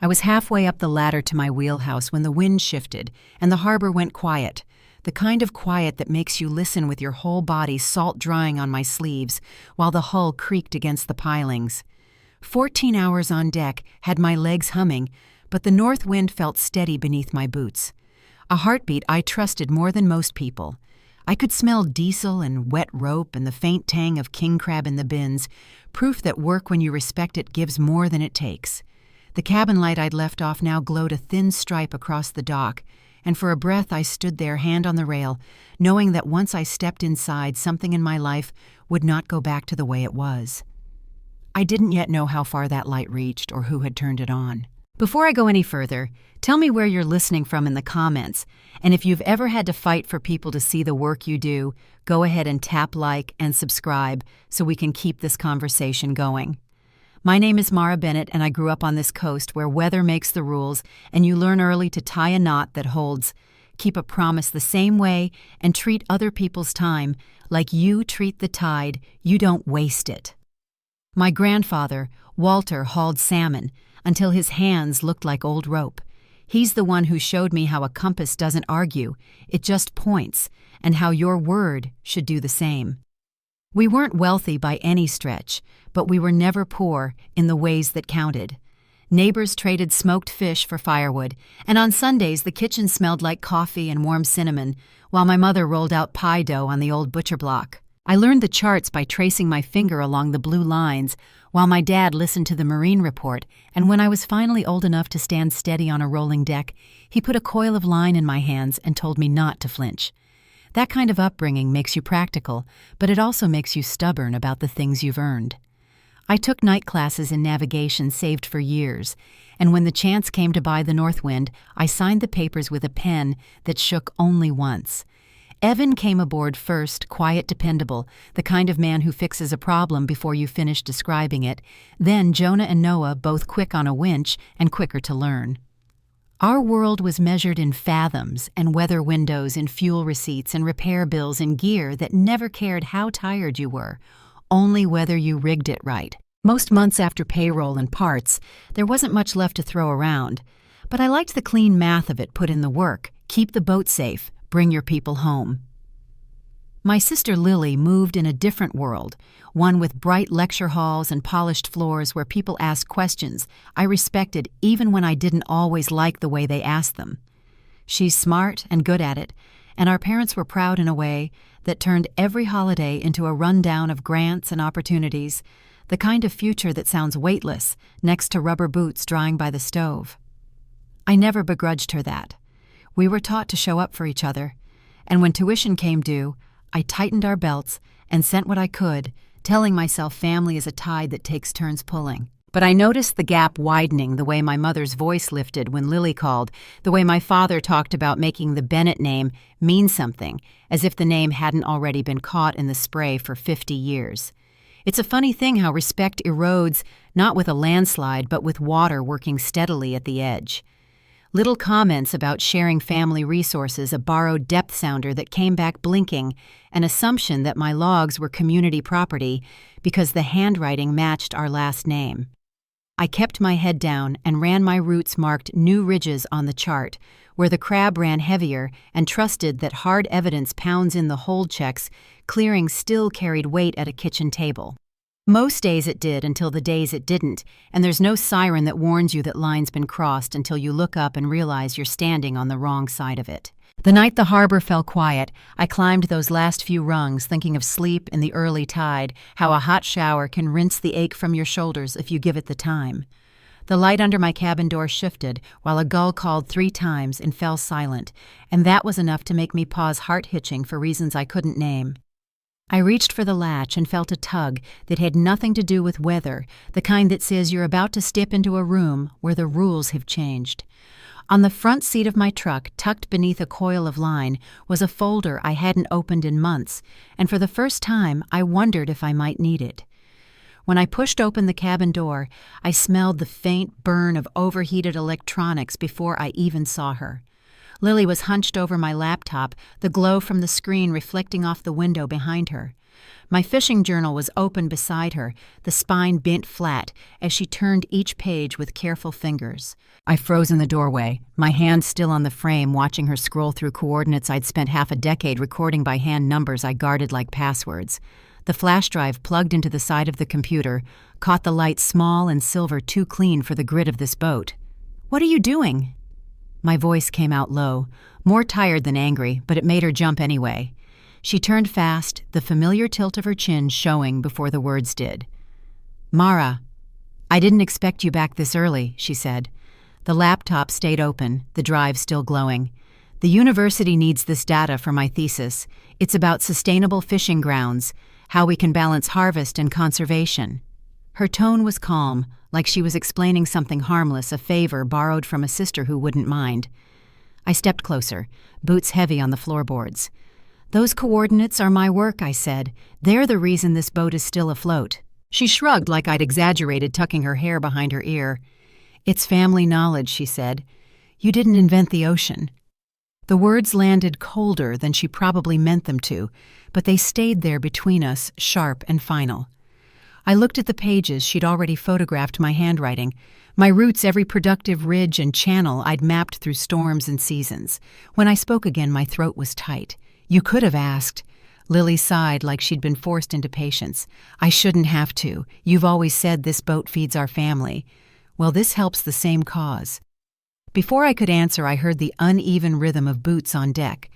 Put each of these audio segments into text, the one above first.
I was halfway up the ladder to my wheelhouse when the wind shifted and the harbor went quiet, the kind of quiet that makes you listen with your whole body salt drying on my sleeves while the hull creaked against the pilings. 14 hours on deck had my legs humming, but the north wind felt steady beneath my boots. A heartbeat I trusted more than most people. I could smell diesel and wet rope and the faint tang of king crab in the bins, proof that work when you respect it gives more than it takes. The cabin light I'd left off now glowed a thin stripe across the dock, and for a breath I stood there, hand on the rail, knowing that once I stepped inside, something in my life would not go back to the way it was. I didn't yet know how far that light reached or who had turned it on. Before I go any further, tell me where you're listening from in the comments, and if you've ever had to fight for people to see the work you do, go ahead and tap like and subscribe so we can keep this conversation going. My name is Mara Bennett, and I grew up on this coast where weather makes the rules and you learn early to tie a knot that holds, keep a promise the same way, and treat other people's time like you treat the tide. You don't waste it. My grandfather, Walter, hauled salmon until his hands looked like old rope. He's the one who showed me how a compass doesn't argue, it just points, and how your word should do the same. We weren't wealthy by any stretch, but we were never poor in the ways that counted. Neighbors traded smoked fish for firewood, and on Sundays the kitchen smelled like coffee and warm cinnamon, while my mother rolled out pie dough on the old butcher block. I learned the charts by tracing my finger along the blue lines, while my dad listened to the Marine report, and when I was finally old enough to stand steady on a rolling deck, he put a coil of line in my hands and told me not to flinch. That kind of upbringing makes you practical, but it also makes you stubborn about the things you've earned. I took night classes in navigation saved for years, and when the chance came to buy the Northwind, I signed the papers with a pen that shook only once. Evan came aboard first, quiet, dependable, the kind of man who fixes a problem before you finish describing it. Then Jonah and Noah, both quick on a winch and quicker to learn. Our world was measured in fathoms and weather windows and fuel receipts and repair bills and gear that never cared how tired you were, only whether you rigged it right. Most months after payroll and parts, there wasn't much left to throw around, but I liked the clean math of it put in the work. Keep the boat safe, bring your people home. My sister Lily moved in a different world, one with bright lecture halls and polished floors where people asked questions I respected even when I didn't always like the way they asked them. She's smart and good at it, and our parents were proud in a way that turned every holiday into a rundown of grants and opportunities, the kind of future that sounds weightless next to rubber boots drying by the stove. I never begrudged her that. We were taught to show up for each other, and when tuition came due, I tightened our belts and sent what I could, telling myself family is a tide that takes turns pulling. But I noticed the gap widening, the way my mother's voice lifted when Lily called, the way my father talked about making the Bennett name mean something, as if the name hadn't already been caught in the spray for 50 years. It's a funny thing how respect erodes, not with a landslide, but with water working steadily at the edge. Little comments about sharing family resources, a borrowed depth sounder that came back blinking, an assumption that my logs were community property because the handwriting matched our last name. I kept my head down and ran my routes marked new ridges on the chart, where the crab ran heavier, and trusted that hard evidence pounds in the hold checks, clearing still carried weight at a kitchen table. Most days it did until the days it didn't, and there's no siren that warns you that line's been crossed until you look up and realize you're standing on the wrong side of it. The night the harbor fell quiet, I climbed those last few rungs thinking of sleep in the early tide, how a hot shower can rinse the ache from your shoulders if you give it the time. The light under my cabin door shifted while a gull called 3 times and fell silent, and that was enough to make me pause heart-hitching for reasons I couldn't name. I reached for the latch and felt a tug that had nothing to do with weather, the kind that says you're about to step into a room where the rules have changed. On the front seat of my truck, tucked beneath a coil of line, was a folder I hadn't opened in months, and for the first time I wondered if I might need it. When I pushed open the cabin door, I smelled the faint burn of overheated electronics before I even saw her. Lily was hunched over my laptop, the glow from the screen reflecting off the window behind her. My fishing journal was open beside her, the spine bent flat as she turned each page with careful fingers. I froze in the doorway, my hand still on the frame, watching her scroll through coordinates I'd spent half a decade recording by hand, numbers I guarded like passwords. The flash drive plugged into the side of the computer caught the light small and silver, too clean for the grid of this boat. "What are you doing?" My voice came out low, more tired than angry, but it made her jump anyway. She turned fast, the familiar tilt of her chin showing before the words did. "Mara, I didn't expect you back this early," she said. The laptop stayed open, the drive still glowing. "The university needs this data for my thesis. It's about sustainable fishing grounds, how we can balance harvest and conservation." Her tone was calm, like she was explaining something harmless, a favor borrowed from a sister who wouldn't mind. I stepped closer, boots heavy on the floorboards. "Those coordinates are my work," I said. "They're the reason this boat is still afloat." She shrugged like I'd exaggerated, tucking her hair behind her ear. "It's family knowledge," she said. "You didn't invent the ocean." The words landed colder than she probably meant them to, but they stayed there between us, sharp and final. I looked at the pages she'd already photographed, my handwriting, my roots, every productive ridge and channel I'd mapped through storms and seasons. When I spoke again, my throat was tight. "You could have asked." Lily sighed like she'd been forced into patience. "I shouldn't have to. You've always said this boat feeds our family. Well, this helps the same cause." Before I could answer, I heard the uneven rhythm of boots on deck.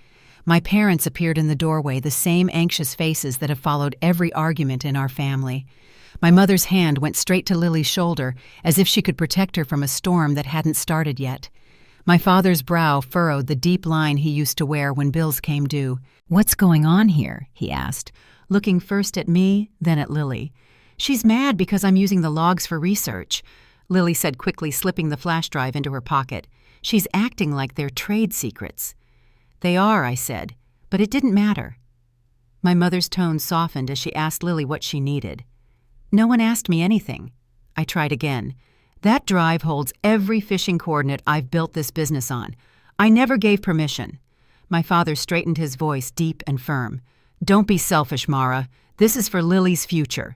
My parents appeared in the doorway, the same anxious faces that have followed every argument in our family. My mother's hand went straight to Lily's shoulder, as if she could protect her from a storm that hadn't started yet. My father's brow furrowed the deep line he used to wear when bills came due. "What's going on here?" he asked, looking first at me, then at Lily. "She's mad because I'm using the logs for research," Lily said quickly, slipping the flash drive into her pocket. "She's acting like they're trade secrets." "They are," I said, "but it didn't matter." My mother's tone softened as she asked Lily what she needed. "No one asked me anything." I tried again. "That drive holds every fishing coordinate I've built this business on. I never gave permission." My father straightened his voice, deep and firm. "Don't be selfish, Mara. This is for Lily's future."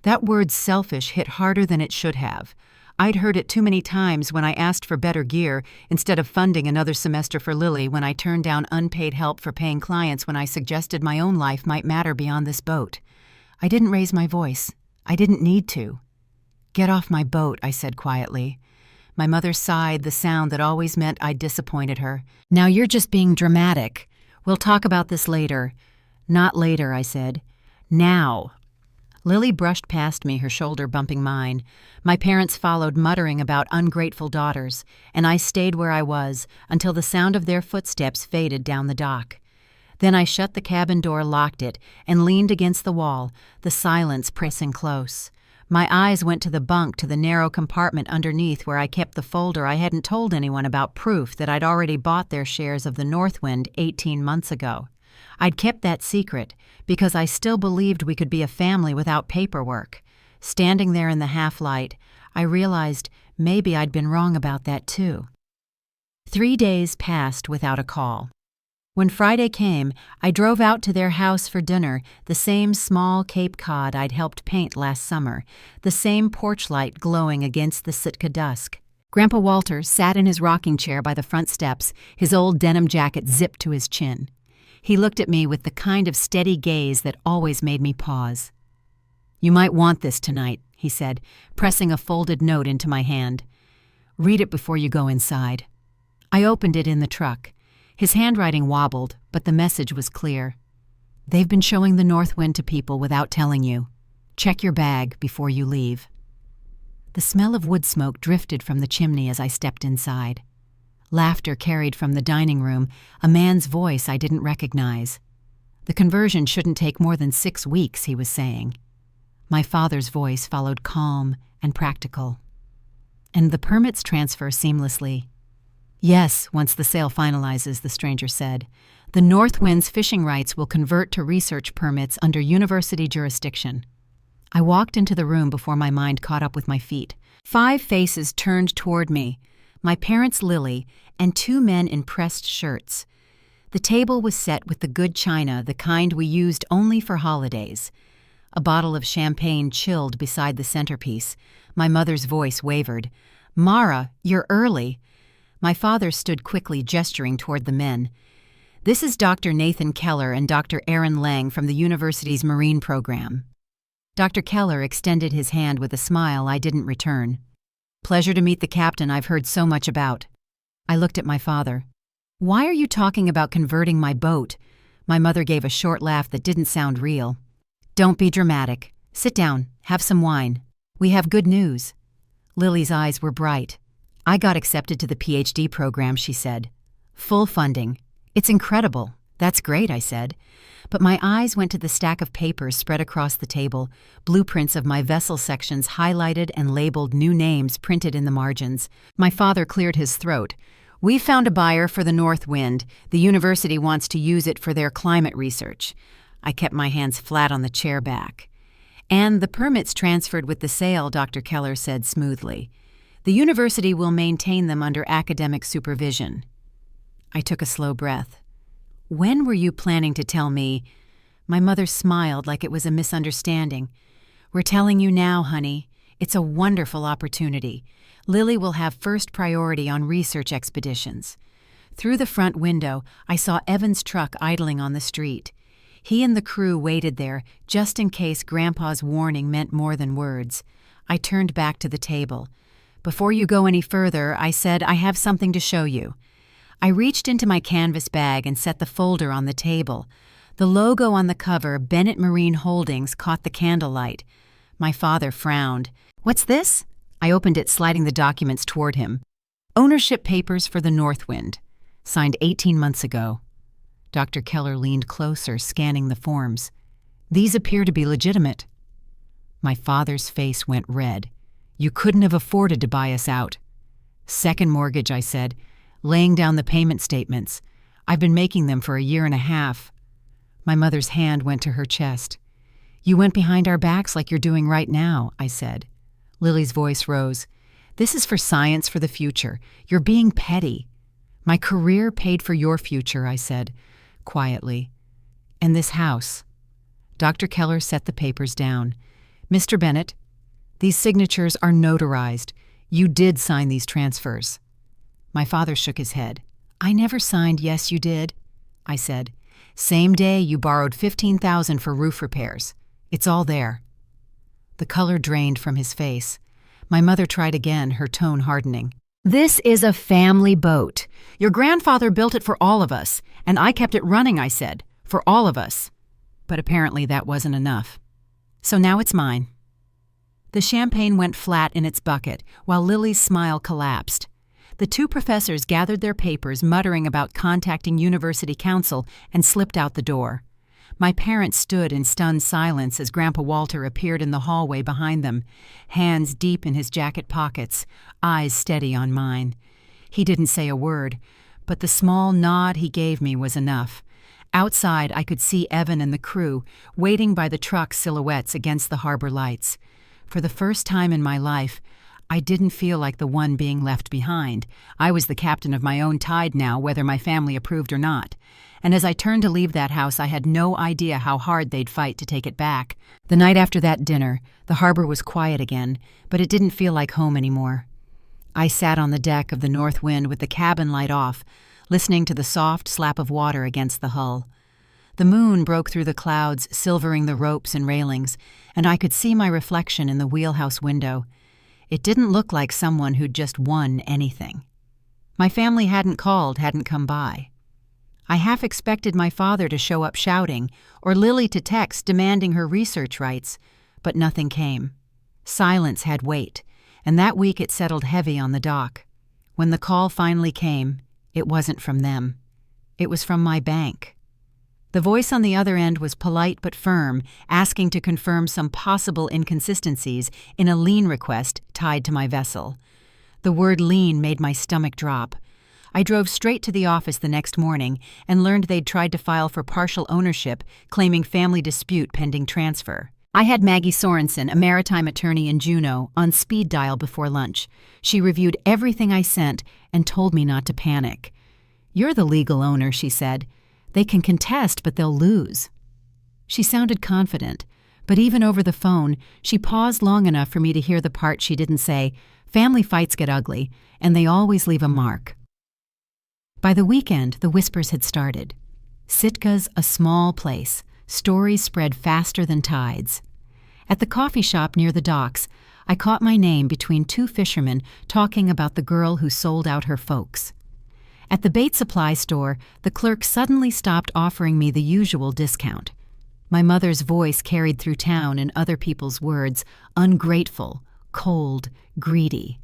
That word selfish hit harder than it should have. I'd heard it too many times when I asked for better gear instead of funding another semester for Lily, when I turned down unpaid help for paying clients, when I suggested my own life might matter beyond this boat. I didn't raise my voice. I didn't need to. "Get off my boat," I said quietly. My mother sighed, the sound that always meant I'd disappointed her. "Now you're just being dramatic. We'll talk about this later." "Not later," I said. "Now." Lily brushed past me, her shoulder bumping mine. My parents followed, muttering about ungrateful daughters, and I stayed where I was until the sound of their footsteps faded down the dock. Then I shut the cabin door, locked it, and leaned against the wall, the silence pressing close. My eyes went to the bunk, to the narrow compartment underneath where I kept the folder I hadn't told anyone about, proof that I'd already bought their shares of the Northwind 18 months ago. I'd kept that secret because I still believed we could be a family without paperwork. Standing there in the half-light, I realized maybe I'd been wrong about that too. 3 days passed without a call. When Friday came, I drove out to their house for dinner, the same small Cape Cod I'd helped paint last summer, the same porch light glowing against the Sitka dusk. Grandpa Walter sat in his rocking chair by the front steps, his old denim jacket zipped to his chin. He looked at me with the kind of steady gaze that always made me pause. "You might want this tonight," he said, pressing a folded note into my hand. "Read it before you go inside." I opened it in the truck. His handwriting wobbled, but the message was clear. "They've been showing the Northwind to people without telling you. Check your bag before you leave." The smell of wood smoke drifted from the chimney as I stepped inside. Laughter carried from the dining room, a man's voice I didn't recognize. "The conversion shouldn't take more than 6 weeks," he was saying. My father's voice followed, calm and practical. "And the permits transfer seamlessly." "Yes, once the sale finalizes," the stranger said. "The Northwind's fishing rights will convert to research permits under university jurisdiction." I walked into the room before my mind caught up with my feet. 5 faces turned toward me, my parents, Lily, and 2 men in pressed shirts. The table was set with the good china, the kind we used only for holidays. A bottle of champagne chilled beside the centerpiece. My mother's voice wavered. "Mara, you're early." My father stood quickly, gesturing toward the men. "This is Dr. Nathan Keller and Dr. Aaron Lang from the university's marine program." Dr. Keller extended his hand with a smile I didn't return. "Pleasure to meet the captain I've heard so much about." I looked at my father. "Why are you talking about converting my boat?" My mother gave a short laugh that didn't sound real. "Don't be dramatic. Sit down, have some wine. We have good news." Lily's eyes were bright. "I got accepted to the PhD program," she said. "Full funding. It's incredible." "That's great," I said. But my eyes went to the stack of papers spread across the table, blueprints of my vessel sections highlighted and labeled, new names printed in the margins. My father cleared his throat. "We found a buyer for the North Wind. The university wants to use it for their climate research." I kept my hands flat on the chair back. "And the permits transferred with the sale," Dr. Keller said smoothly. "The university will maintain them under academic supervision." I took a slow breath. "When were you planning to tell me?" My mother smiled like it was a misunderstanding. "We're telling you now, honey. It's a wonderful opportunity. Lily will have first priority on research expeditions." Through the front window, I saw Evan's truck idling on the street. He and the crew waited there, just in case Grandpa's warning meant more than words. I turned back to the table. "Before you go any further," I said, "I have something to show you." I reached into my canvas bag and set the folder on the table. The logo on the cover, Bennett Marine Holdings, caught the candlelight. My father frowned. "What's this?" I opened it, sliding the documents toward him. "Ownership papers for the Northwind. Signed 18 months ago." Dr. Keller leaned closer, scanning the forms. "These appear to be legitimate." My father's face went red. "You couldn't have afforded to buy us out." "Second mortgage," I said, laying down the payment statements. "I've been making them for a year and a half." My mother's hand went to her chest. "You went behind our backs like you're doing right now," I said. Lily's voice rose. "This is for science for the future. You're being petty." "My career paid for your future," I said, quietly. "And this house." Dr. Keller set the papers down. "Mr. Bennett, these signatures are notarized. You did sign these transfers." My father shook his head. "I never signed 'yes, you did,'" I said. "Same day you borrowed $15,000 for roof repairs. It's all there." The color drained from his face. My mother tried again, her tone hardening. "This is a family boat. Your grandfather built it for all of us, and I kept it running," I said, "for all of us." But apparently that wasn't enough. "So now it's mine." The champagne went flat in its bucket, while Lily's smile collapsed. The two professors gathered their papers, muttering about contacting university council, and slipped out the door. My parents stood in stunned silence as Grandpa Walter appeared in the hallway behind them, hands deep in his jacket pockets, eyes steady on mine. He didn't say a word, but the small nod he gave me was enough. Outside, I could see Evan and the crew waiting by the truck silhouettes against the harbor lights. For the first time in my life, I didn't feel like the one being left behind. I was the captain of my own tide now, whether my family approved or not. And as I turned to leave that house, I had no idea how hard they'd fight to take it back. The night after that dinner, the harbor was quiet again, but it didn't feel like home anymore. I sat on the deck of the Northwind with the cabin light off, listening to the soft slap of water against the hull. The moon broke through the clouds, silvering the ropes and railings, and I could see my reflection in the wheelhouse window. It didn't look like someone who'd just won anything. My family hadn't called, hadn't come by. I half expected my father to show up shouting, or Lily to text demanding her research rights, but nothing came. Silence had weight, and that week it settled heavy on the dock. When the call finally came, it wasn't from them. It was from my bank. The voice on the other end was polite but firm, asking to confirm some possible inconsistencies in a lien request tied to my vessel. The word lien made my stomach drop. I drove straight to the office the next morning and learned they'd tried to file for partial ownership, claiming family dispute pending transfer. I had Maggie Sorensen, a maritime attorney in Juneau, on speed dial before lunch. She reviewed everything I sent and told me not to panic. "You're the legal owner," she said. They can contest, but they'll lose." She sounded confident, but even over the phone, she paused long enough for me to hear the part she didn't say. Family fights get ugly, and they always leave a mark. By the weekend, the whispers had started. Sitka's a small place. Stories spread faster than tides. At the coffee shop near the docks, I caught my name between two fishermen talking about the girl who sold out her folks. At the bait supply store, the clerk suddenly stopped offering me the usual discount. My mother's voice carried through town in other people's words: ungrateful, cold, greedy.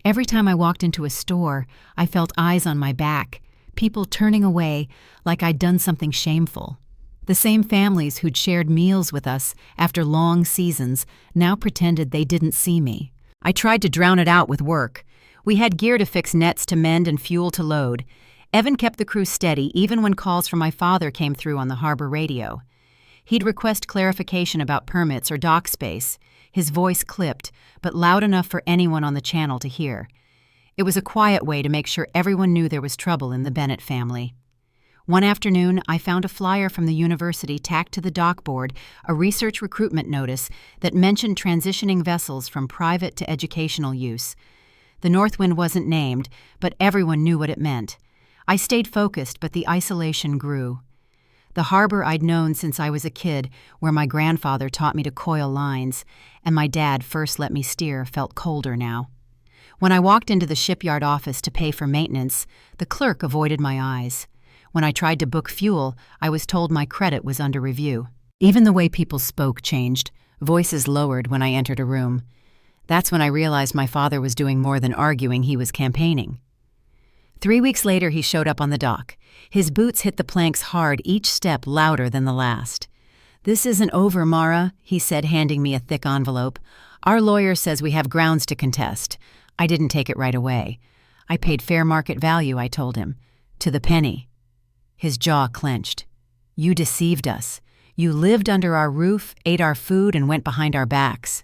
Every time I walked into a store, I felt eyes on my back, people turning away like I'd done something shameful. The same families who'd shared meals with us after long seasons now pretended they didn't see me. I tried to drown it out with work. We had gear to fix nets to mend and fuel to load. Evan kept the crew steady even when calls from my father came through on the harbor radio. He'd request clarification about permits or dock space. His voice clipped, but loud enough for anyone on the channel to hear. It was a quiet way to make sure everyone knew there was trouble in the Bennett family. One afternoon, I found a flyer from the university tacked to the dock board, a research recruitment notice that mentioned transitioning vessels from private to educational use. The Northwind wasn't named, but everyone knew what it meant. I stayed focused, but the isolation grew. The harbor I'd known since I was a kid, where my grandfather taught me to coil lines, and my dad first let me steer, felt colder now. When I walked into the shipyard office to pay for maintenance, the clerk avoided my eyes. When I tried to book fuel, I was told my credit was under review. Even the way people spoke changed, voices lowered when I entered a room. That's when I realized my father was doing more than arguing, he was campaigning. 3 weeks later, he showed up on the dock. His boots hit the planks hard, each step louder than the last. "This isn't over, Mara," he said, handing me a thick envelope. "Our lawyer says we have grounds to contest." I didn't take it right away. "I paid fair market value," I told him. "To the penny." His jaw clenched. "You deceived us. You lived under our roof, ate our food, and went behind our backs."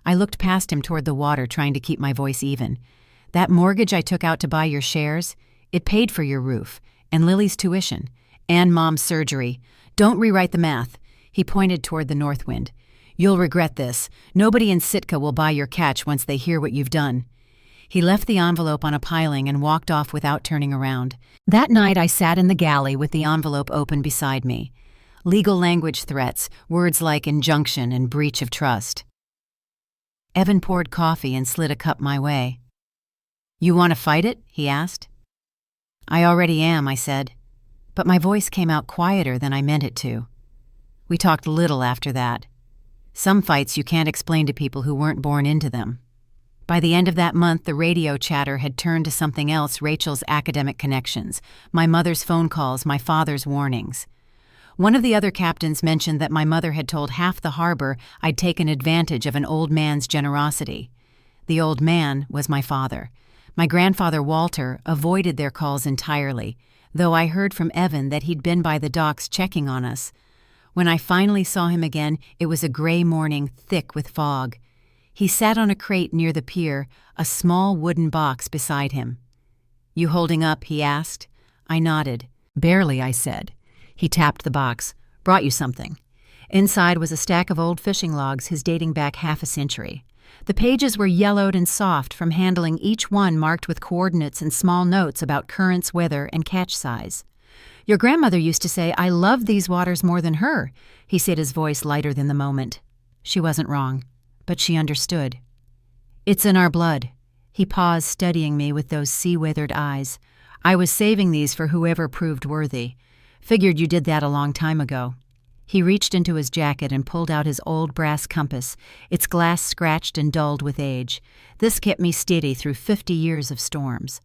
I looked past him toward the water, trying to keep my voice even. "That mortgage I took out to buy your shares, it paid for your roof, and Lily's tuition, and Mom's surgery. Don't rewrite the math." He pointed toward the Northwind. "You'll regret this. Nobody in Sitka will buy your catch once they hear what you've done." He left the envelope on a piling and walked off without turning around. That night I sat in the galley with the envelope open beside me. Legal language threats, words like injunction and breach of trust. Evan poured coffee and slid a cup my way. "You want to fight it?" he asked. "I already am," I said, but my voice came out quieter than I meant it to. We talked little after that. Some fights you can't explain to people who weren't born into them. By the end of that month, the radio chatter had turned to something else: Rachel's academic connections, my mother's phone calls, my father's warnings. One of the other captains mentioned that my mother had told half the harbor I'd taken advantage of an old man's generosity. The old man was my father. My grandfather, Walter, avoided their calls entirely, though I heard from Evan that he'd been by the docks checking on us. When I finally saw him again, it was a gray morning, thick with fog. He sat on a crate near the pier, a small wooden box beside him. "You holding up?" he asked. I nodded. "Barely," I said. He tapped the box. "Brought you something." Inside was a stack of old fishing logs, his dating back half a century. The pages were yellowed and soft from handling, each one marked with coordinates and small notes about currents, weather, and catch size. "Your grandmother used to say, 'I love these waters more than her,'" he said, his voice lighter than the moment. She wasn't wrong, but she understood. "It's in our blood." He paused, studying me with those sea-withered eyes. "I was saving these for whoever proved worthy. Figured you did that a long time ago." He reached into his jacket and pulled out his old brass compass, its glass scratched and dulled with age. "This kept me steady through 50 years of storms.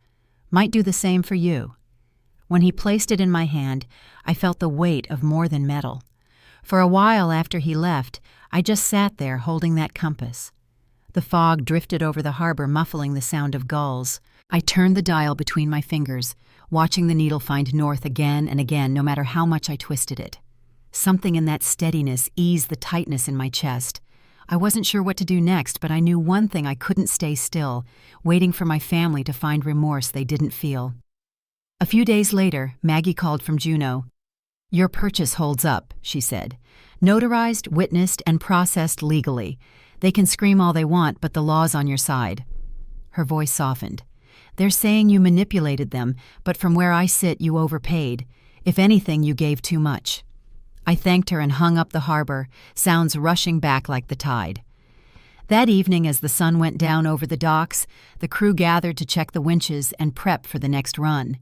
Might do the same for you." When he placed it in my hand, I felt the weight of more than metal. For a while after he left, I just sat there holding that compass. The fog drifted over the harbor, muffling the sound of gulls. I turned the dial between my fingers, watching the needle find north again and again, no matter how much I twisted it. Something in that steadiness eased the tightness in my chest. I wasn't sure what to do next, but I knew one thing: I couldn't stay still, waiting for my family to find remorse they didn't feel. A few days later, Maggie called from Juneau. "Your purchase holds up," she said. "Notarized, witnessed, and processed legally. They can scream all they want, but the law's on your side." Her voice softened. "They're saying you manipulated them, but from where I sit, you overpaid. If anything, you gave too much." I thanked her and hung up the harbor, sounds rushing back like the tide. That evening, as the sun went down over the docks, the crew gathered to check the winches and prep for the next run.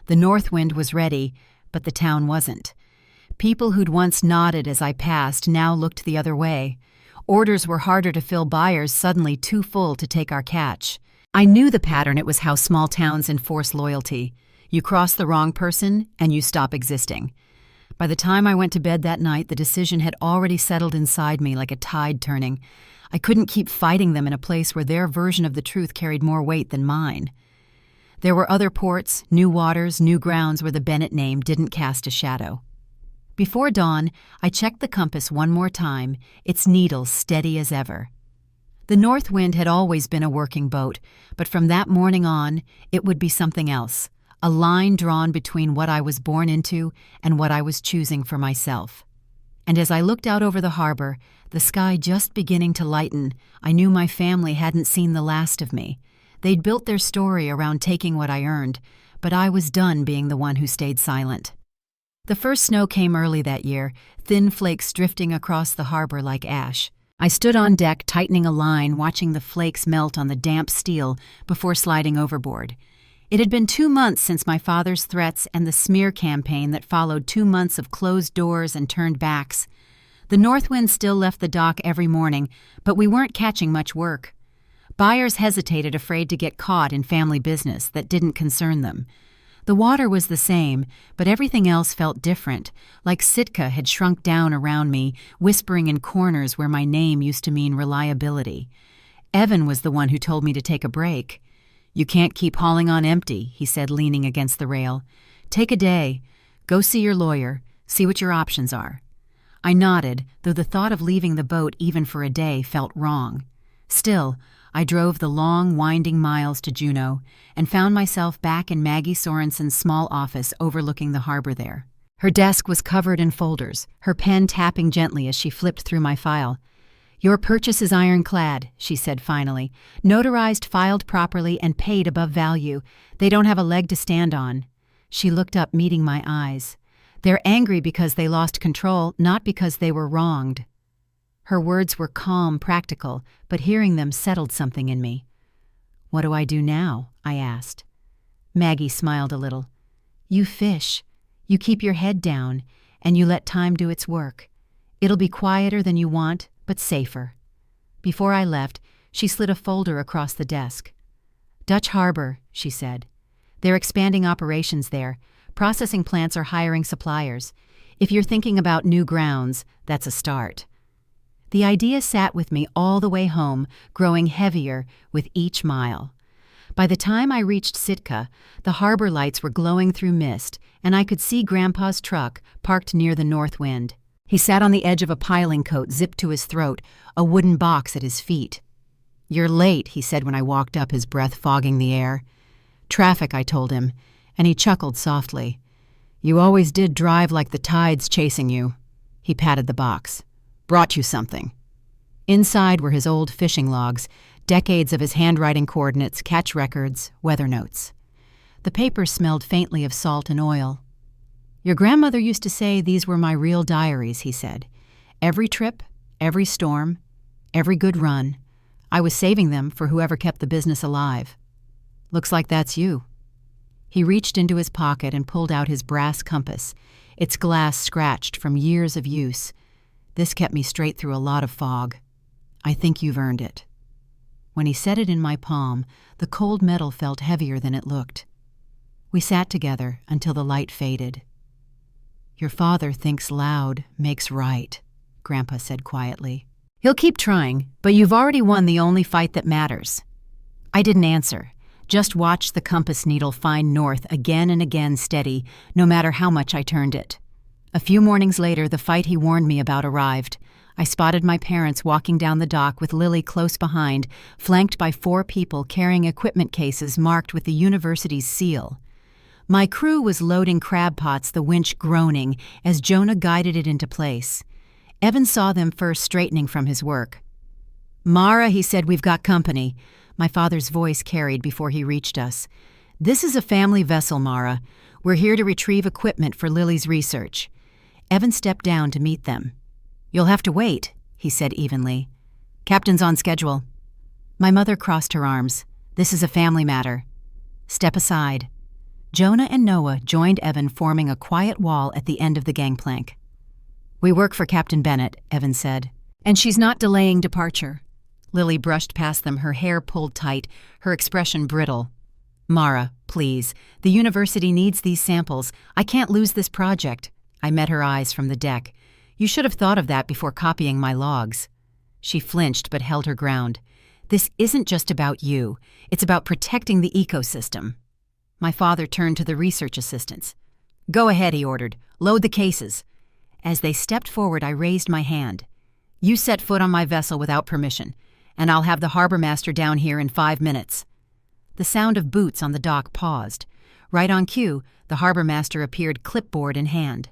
The north wind was ready, but the town wasn't. People who'd once nodded as I passed now looked the other way. Orders were harder to fill, buyers suddenly too full to take our catch. I knew the pattern. It was how small towns enforce loyalty. You cross the wrong person, and you stop existing. By the time I went to bed that night, the decision had already settled inside me like a tide turning. I couldn't keep fighting them in a place where their version of the truth carried more weight than mine. There were other ports, new waters, new grounds where the Bennett name didn't cast a shadow. Before dawn, I checked the compass one more time, its needle steady as ever. The north wind had always been a working boat, but from that morning on, it would be something else, a line drawn between what I was born into and what I was choosing for myself. And as I looked out over the harbor, the sky just beginning to lighten, I knew my family hadn't seen the last of me. They'd built their story around taking what I earned, but I was done being the one who stayed silent. The first snow came early that year, thin flakes drifting across the harbor like ash. I stood on deck tightening a line, watching the flakes melt on the damp steel before sliding overboard. It had been 2 months since my father's threats and the smear campaign that followed 2 months of closed doors and turned backs. The north wind still left the dock every morning, but we weren't catching much work. Buyers hesitated, afraid to get caught in family business that didn't concern them. The water was the same, but everything else felt different, like Sitka had shrunk down around me, whispering in corners where my name used to mean reliability. Evan was the one who told me to take a break. "You can't keep hauling on empty," he said, leaning against the rail. "Take a day. Go see your lawyer. See what your options are." I nodded, though the thought of leaving the boat even for a day felt wrong. Still, I drove the long, winding miles to Juneau and found myself back in Maggie Sorensen's small office overlooking the harbor there. Her desk was covered in folders, her pen tapping gently as she flipped through my file. "Your purchase is ironclad," she said finally. "Notarized, filed properly, and paid above value. They don't have a leg to stand on." She looked up, meeting my eyes. "They're angry because they lost control, not because they were wronged." Her words were calm, practical, but hearing them settled something in me. "What do I do now?" I asked. Maggie smiled a little. "You fish. You keep your head down, and you let time do its work. It'll be quieter than you want, but safer." Before I left, she slid a folder across the desk. "Dutch Harbor," she said. "They're expanding operations there. Processing plants are hiring suppliers. If you're thinking about new grounds, that's a start." The idea sat with me all the way home, growing heavier with each mile. By the time I reached Sitka, the harbor lights were glowing through mist, and I could see Grandpa's truck parked near the north wind. He sat on the edge of a piling coat zipped to his throat, a wooden box at his feet. "You're late," he said when I walked up, his breath fogging the air. "Traffic," I told him, and he chuckled softly. "You always did drive like the tide's chasing you." He patted the box. "Brought you something." Inside were his old fishing logs, decades of his handwriting coordinates, catch records, weather notes. The paper smelled faintly of salt and oil. "Your grandmother used to say these were my real diaries," he said. "Every trip, every storm, every good run. I was saving them for whoever kept the business alive. Looks like that's you." He reached into his pocket and pulled out his brass compass, its glass scratched from years of use. "This kept me straight through a lot of fog. I think you've earned it." When he set it in my palm, the cold metal felt heavier than it looked. We sat together until the light faded. "Your father thinks loud makes right," Grandpa said quietly. "He'll keep trying, but you've already won the only fight that matters." I didn't answer, just watched the compass needle find north again and again steady, no matter how much I turned it. A few mornings later, the fight he warned me about arrived. I spotted my parents walking down the dock with Lily close behind, flanked by 4 people carrying equipment cases marked with the university's seal. My crew was loading crab pots, the winch groaning as Jonah guided it into place. Evan saw them first, straightening from his work. "Mara," he said, "we've got company." My father's voice carried before he reached us. "This is a family vessel, Mara. We're here to retrieve equipment for Lily's research." Evan stepped down to meet them. "You'll have to wait," he said evenly. "Captain's on schedule." My mother crossed her arms. "This is a family matter." "Step aside." Jonah and Noah joined Evan, forming a quiet wall at the end of the gangplank. "We work for Captain Bennett," Evan said. "And she's not delaying departure." Lily brushed past them, her hair pulled tight, her expression brittle. "Mara, please. The university needs these samples. I can't lose this project." I met her eyes from the deck. "You should have thought of that before copying my logs." She flinched but held her ground. "This isn't just about you. It's about protecting the ecosystem." My father turned to the research assistants. "Go ahead," he ordered. "Load the cases." As they stepped forward, I raised my hand. "You set foot on my vessel without permission, and I'll have the harbor master down here in 5 minutes." The sound of boots on the dock paused. Right on cue, the harbor master appeared, clipboard in hand.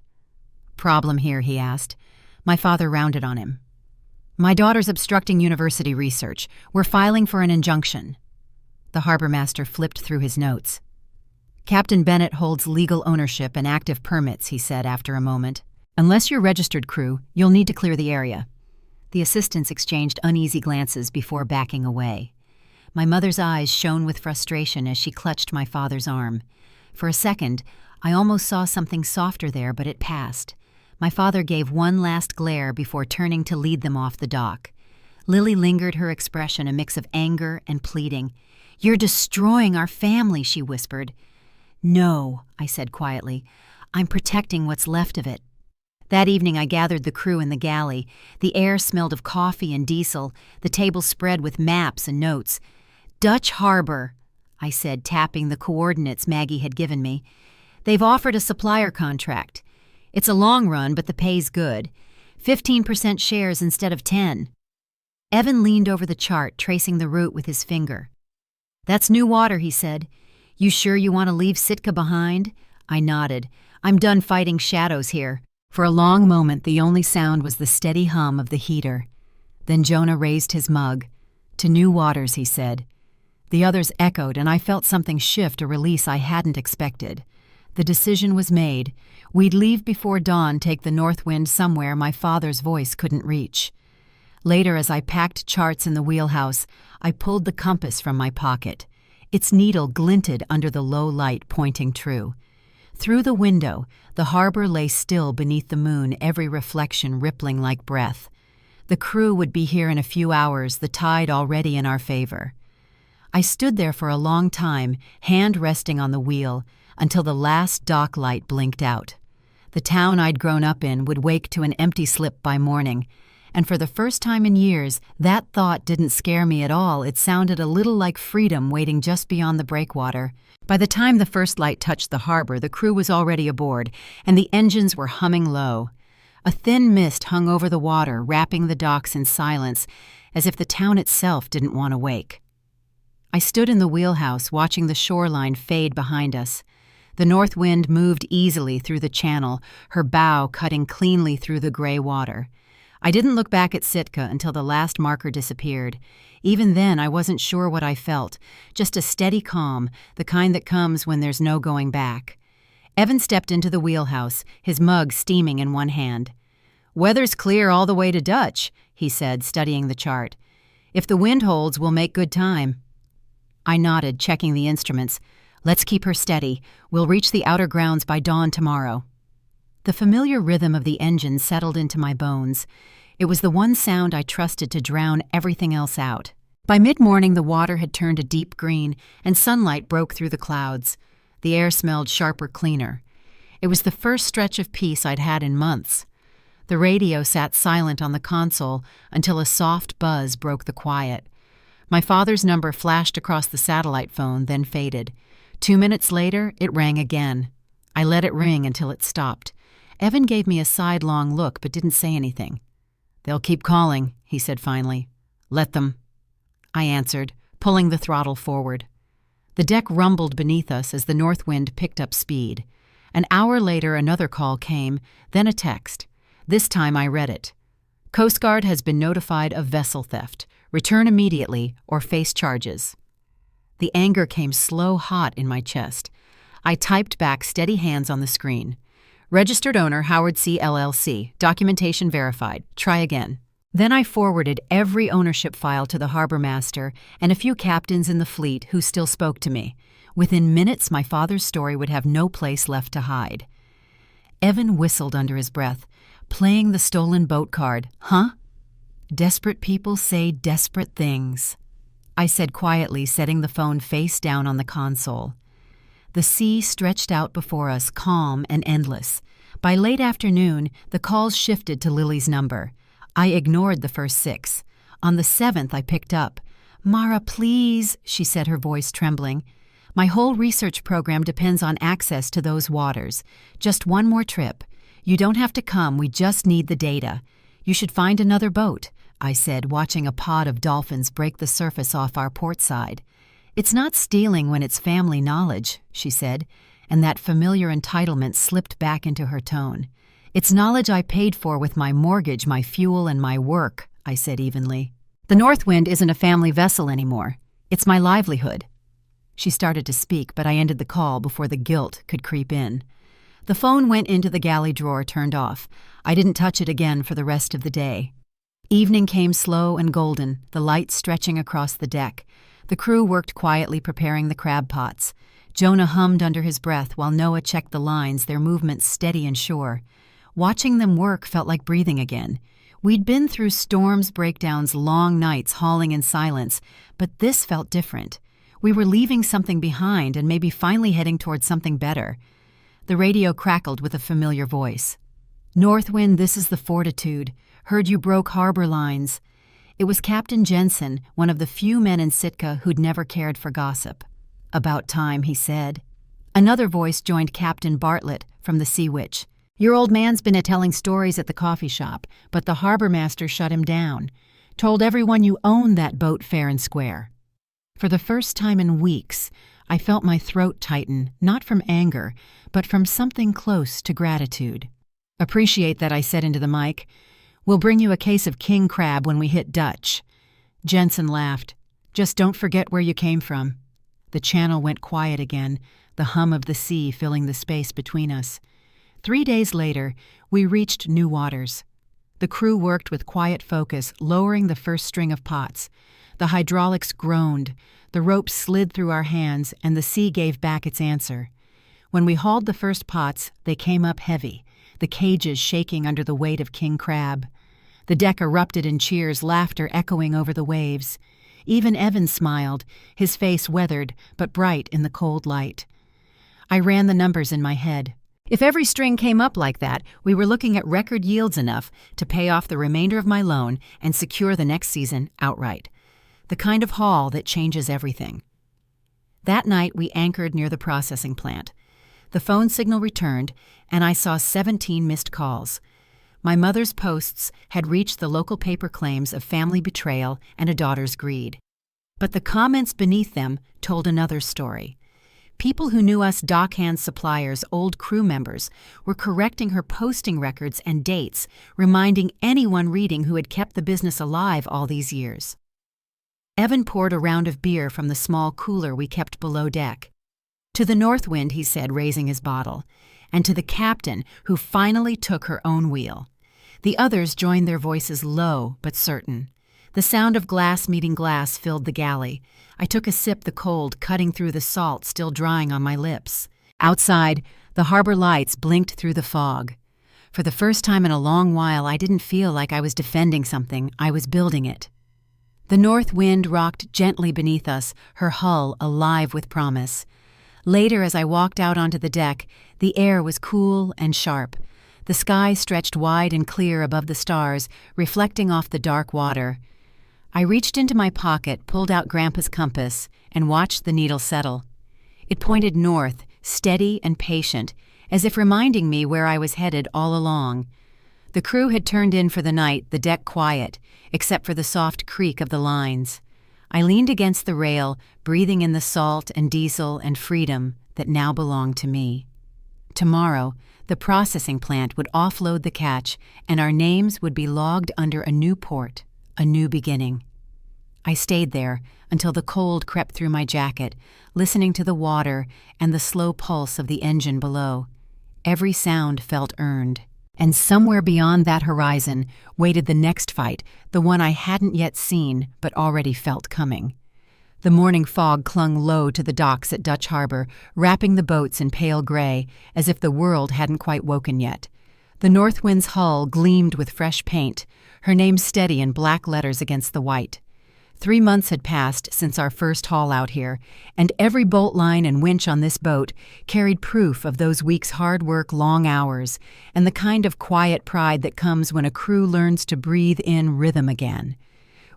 "Problem here?" he asked. My father rounded on him. "My daughter's obstructing university research. We're filing for an injunction." The harbor master flipped through his notes. "Captain Bennett holds legal ownership and active permits," he said after a moment. "Unless you're registered crew, you'll need to clear the area." The assistants exchanged uneasy glances before backing away. My mother's eyes shone with frustration as she clutched my father's arm. For a second, I almost saw something softer there, but it passed. My father gave one last glare before turning to lead them off the dock. Lily lingered, her expression a mix of anger and pleading. "You're destroying our family," she whispered. "No," I said quietly. "I'm protecting what's left of it." That evening I gathered the crew in the galley. The air smelled of coffee and diesel, the table spread with maps and notes. "Dutch Harbor," I said, tapping the coordinates Maggie had given me. "They've offered a supplier contract. It's a long run, but the pay's good. 15% shares instead of 10. Evan leaned over the chart, tracing the route with his finger. "That's new water," he said. "You sure you want to leave Sitka behind?" I nodded. "I'm done fighting shadows here." For a long moment, the only sound was the steady hum of the heater. Then Jonah raised his mug. "To new waters," he said. The others echoed, and I felt something shift, a release I hadn't expected. The decision was made. We'd leave before dawn, take the north wind somewhere my father's voice couldn't reach. Later, as I packed charts in the wheelhouse, I pulled the compass from my pocket. Its needle glinted under the low light, pointing true. Through the window, the harbor lay still beneath the moon, every reflection rippling like breath. The crew would be here in a few hours, the tide already in our favor. I stood there for a long time, hand resting on the wheel, until the last dock light blinked out. The town I'd grown up in would wake to an empty slip by morning, and for the first time in years, that thought didn't scare me at all. It sounded a little like freedom waiting just beyond the breakwater. By the time the first light touched the harbor, the crew was already aboard, and the engines were humming low. A thin mist hung over the water, wrapping the docks in silence, as if the town itself didn't want to wake. I stood in the wheelhouse, watching the shoreline fade behind us. The north wind moved easily through the channel, her bow cutting cleanly through the gray water. I didn't look back at Sitka until the last marker disappeared. Even then, I wasn't sure what I felt, just a steady calm, the kind that comes when there's no going back. Evan stepped into the wheelhouse, his mug steaming in one hand. "Weather's clear all the way to Dutch," he said, studying the chart. "If the wind holds, we'll make good time." I nodded, checking the instruments. "Let's keep her steady. We'll reach the outer grounds by dawn tomorrow." The familiar rhythm of the engine settled into my bones. It was the one sound I trusted to drown everything else out. By mid-morning, the water had turned a deep green, and sunlight broke through the clouds. The air smelled sharper, cleaner. It was the first stretch of peace I'd had in months. The radio sat silent on the console until a soft buzz broke the quiet. My father's number flashed across the satellite phone, then faded. 2 minutes later, it rang again. I let it ring until it stopped. Evan gave me a sidelong look but didn't say anything. "They'll keep calling," he said finally. "Let them." I answered, pulling the throttle forward. The deck rumbled beneath us as the north wind picked up speed. An hour later, another call came, then a text. This time I read it. Coast Guard has been notified of vessel theft. Return immediately or face charges. The anger came slow hot in my chest. I typed back, steady hands on the screen. Registered owner Howard C. LLC. Documentation verified. Try again. Then I forwarded every ownership file to the harbor master and a few captains in the fleet who still spoke to me. Within minutes, my father's story would have no place left to hide. Evan whistled under his breath, playing the stolen boat card. Huh? Desperate people say desperate things, I said quietly, setting the phone face down on the console. The sea stretched out before us, calm and endless. By late afternoon, the calls shifted to Lily's number. I ignored the first 6. On the 7th, I picked up. Mara, please, she said, her voice trembling. My whole research program depends on access to those waters. Just one more trip. You don't have to come, we just need the data. You should find another boat, I said, watching a pod of dolphins break the surface off our port side. It's not stealing when it's family knowledge, she said, and that familiar entitlement slipped back into her tone. It's knowledge I paid for with my mortgage, my fuel, and my work, I said evenly. The Northwind isn't a family vessel anymore. It's my livelihood. She started to speak, but I ended the call before the guilt could creep in. The phone went into the galley drawer, turned off. I didn't touch it again for the rest of the day. Evening came slow and golden, the lights stretching across the deck. The crew worked quietly preparing the crab pots. Jonah hummed under his breath while Noah checked the lines, their movements steady and sure. Watching them work felt like breathing again. We'd been through storms, breakdowns, long nights hauling in silence, but this felt different. We were leaving something behind and maybe finally heading towards something better. The radio crackled with a familiar voice. Northwind, this is the Fortitude. Heard you broke harbor lines. It was Captain Jensen, one of the few men in Sitka who'd never cared for gossip. About time, he said. Another voice joined Captain Bartlett from the Sea Witch. Your old man's been telling stories at the coffee shop, but the harbor master shut him down. Told everyone you owned that boat fair and square. For the first time in weeks, I felt my throat tighten, not from anger, but from something close to gratitude. Appreciate that, I said into the mic. We'll bring you a case of king crab when we hit Dutch. Jensen laughed. Just don't forget where you came from. The channel went quiet again, the hum of the sea filling the space between us. 3 days later, we reached new waters. The crew worked with quiet focus, lowering the first string of pots. The hydraulics groaned, the ropes slid through our hands, and the sea gave back its answer. When we hauled the first pots, they came up heavy, the cages shaking under the weight of king crab. The deck erupted in cheers, laughter echoing over the waves. Even Evan smiled, his face weathered but bright in the cold light. I ran the numbers in my head. If every string came up like that, we were looking at record yields enough to pay off the remainder of my loan and secure the next season outright. The kind of haul that changes everything. That night, we anchored near the processing plant. The phone signal returned, and I saw 17 missed calls. My mother's posts had reached the local paper claims of family betrayal and a daughter's greed. But the comments beneath them told another story. People who knew us dockhand suppliers, old crew members, were correcting her posting records and dates, reminding anyone reading who had kept the business alive all these years. Evan poured a round of beer from the small cooler we kept below deck. To the Northwind, he said, raising his bottle, and to the captain, who finally took her own wheel. The others joined their voices low but certain. The sound of glass meeting glass filled the galley. I took a sip, the cold cutting through the salt still drying on my lips. Outside, the harbor lights blinked through the fog. For the first time in a long while, I didn't feel like I was defending something, I was building it. The north wind rocked gently beneath us, her hull alive with promise. Later, as I walked out onto the deck, the air was cool and sharp. The sky stretched wide and clear above the stars, reflecting off the dark water. I reached into my pocket, pulled out Grandpa's compass, and watched the needle settle. It pointed north, steady and patient, as if reminding me where I was headed all along. The crew had turned in for the night, the deck quiet, except for the soft creak of the lines. I leaned against the rail, breathing in the salt and diesel and freedom that now belonged to me. Tomorrow, the processing plant would offload the catch, and our names would be logged under a new port, a new beginning. I stayed there until the cold crept through my jacket, listening to the water and the slow pulse of the engine below. Every sound felt earned. And somewhere beyond that horizon waited the next fight, the one I hadn't yet seen but already felt coming. The morning fog clung low to the docks at Dutch Harbor, wrapping the boats in pale gray, as if the world hadn't quite woken yet. The Northwind's hull gleamed with fresh paint, her name steady in black letters against the white. 3 months had passed since our first haul out here, and every bolt line and winch on this boat carried proof of those weeks' hard work, long hours, and the kind of quiet pride that comes when a crew learns to breathe in rhythm again.